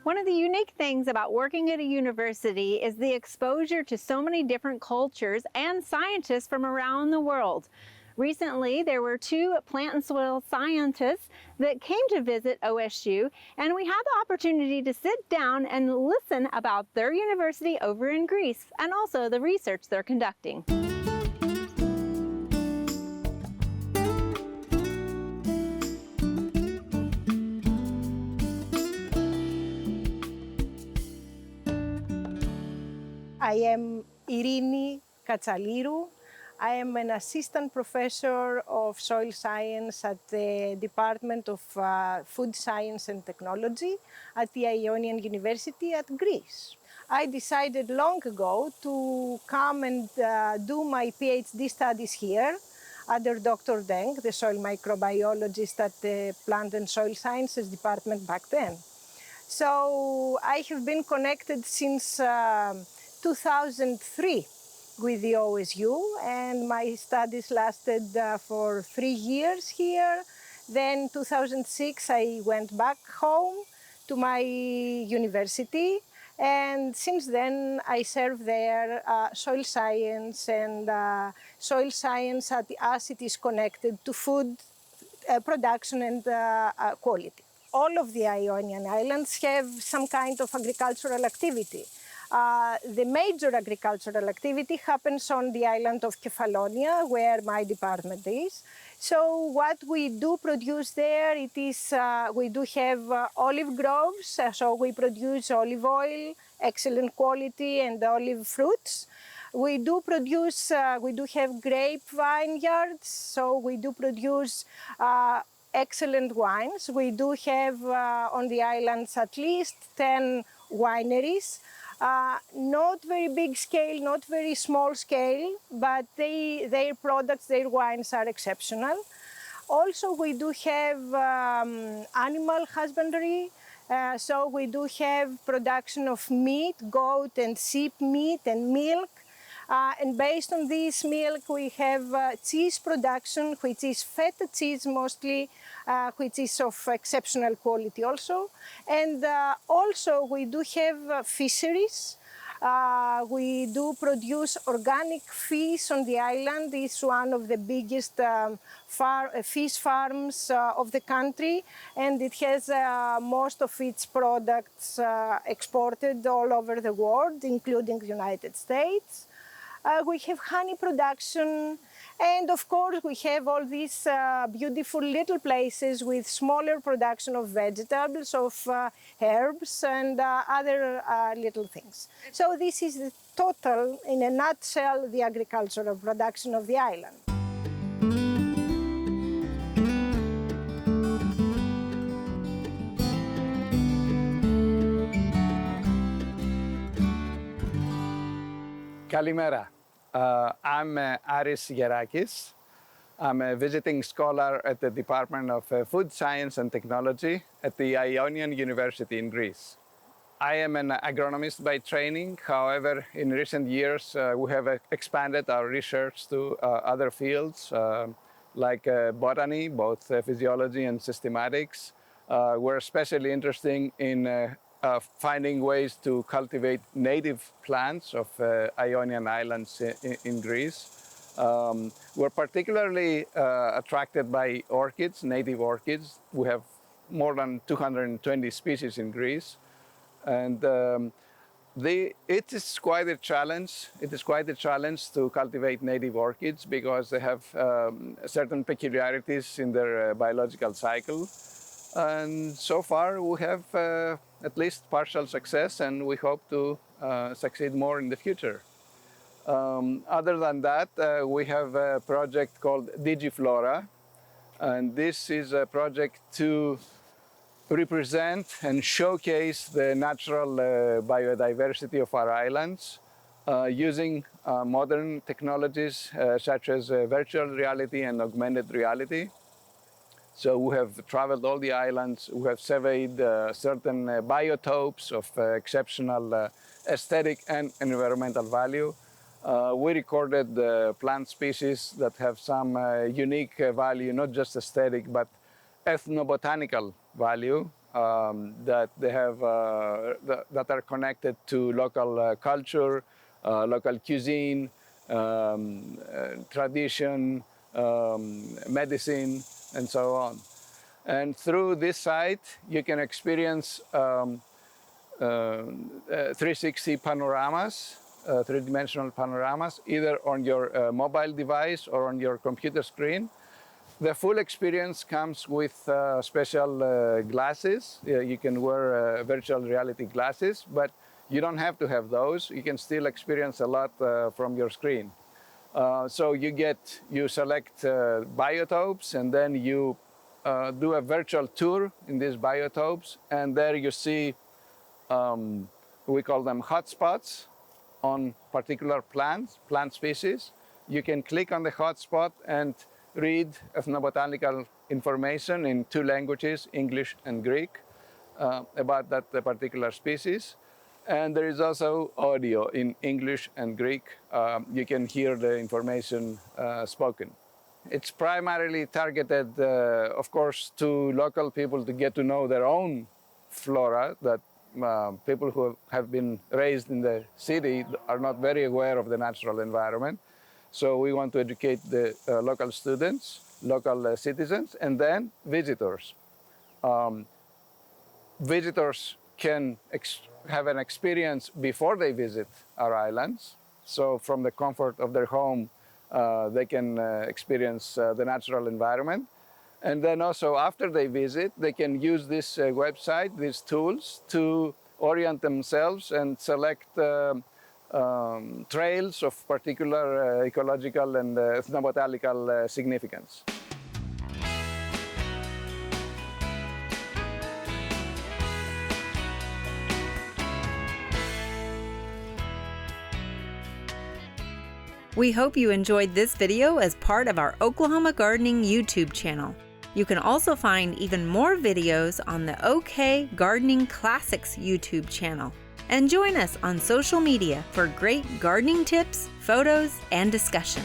One of the unique things about working at a university is the exposure to so many different cultures and scientists from around the world. Recently, there were two plant and soil scientists that came to visit OSU, and we had the opportunity to sit down and listen about their university over in Greece and also the research they're conducting. I am Eirini Katsalirou. I am an assistant professor of soil science at the Department of Food Science and Technology at the Ionian University at Greece. I decided long ago to come and do my PhD studies here under Dr. Deng, the soil microbiologist at the Plant and Soil Sciences Department back then. So I have been connected since 2003 with the OSU, and my studies lasted for 3 years here. Then 2006 I went back home to my university, and since then I serve there soil science and soil science as it is connected to food production and quality. All of the Ionian Islands have some kind of agricultural activity. The major agricultural activity happens on the island of Kefalonia, where my department is. So what we do produce there, we do have olive groves, so we produce olive oil, excellent quality, and olive fruits. We do have grape vineyards, so we do produce excellent wines. We do have on the islands at least 10 wineries. Not very big scale, not very small scale, but their products, their wines are exceptional. Also, we do have animal husbandry. So we do have production of meat, goat and sheep meat and milk. And based on this milk, we have cheese production, which is feta cheese mostly, which is of exceptional quality also. And also we do have fisheries. We do produce organic fish on the island. It's one of the biggest fish farms of the country, and it has most of its products exported all over the world, including the United States. We have honey production, and of course we have all these beautiful little places with smaller production of vegetables, of herbs and other little things. So this is the total, in a nutshell, the agricultural production of the island. Kalimera. I'm Aris Gerakis. I'm a visiting scholar at the Department of Food Science and Technology at the Ionian University in Greece. I am an agronomist by training. However, in recent years, we have expanded our research to other fields like botany, both physiology and systematics. We're especially interested in finding ways to cultivate native plants of Ionian Islands in Greece. We're particularly attracted by orchids, native orchids. We have more than 220 species in Greece. And it is quite a challenge. It is quite a challenge to cultivate native orchids because they have certain peculiarities in their biological cycle. And so far we have at least partial success, and we hope to succeed more in the future. Other than that, we have a project called Digiflora, and this is a project to represent and showcase the natural biodiversity of our islands using modern technologies such as virtual reality and augmented reality. So we have traveled all the islands, we have surveyed certain biotopes of exceptional aesthetic and environmental value. We recorded plant species that have some unique value, not just aesthetic, but ethnobotanical value. that they have that are connected to local culture, local cuisine, tradition, medicine, and so on. And through this site, you can experience 360 panoramas, three-dimensional panoramas, either on your mobile device or on your computer screen. The full experience comes with special glasses. You can wear virtual reality glasses, but you don't have to have those. You can still experience a lot from your screen. So you select biotopes, and then you do a virtual tour in these biotopes, and there you see, we call them hotspots on particular plant species. You can click on the hotspot and read ethnobotanical information in two languages, English and Greek, about that particular species. And there is also audio in English and Greek. You can hear the information spoken. It's primarily targeted, of course, to local people to get to know their own flora, that people who have been raised in the city are not very aware of the natural environment. So we want to educate the local students, local citizens, and then visitors. Visitors can have an experience before they visit our islands. So from the comfort of their home, they can experience the natural environment. And then also after they visit, they can use this website, these tools, to orient themselves and select trails of particular ecological and ethnobotanical significance. We hope you enjoyed this video as part of our Oklahoma Gardening YouTube channel. You can also find even more videos on the OK Gardening Classics YouTube channel. And join us on social media for great gardening tips, photos, and discussion.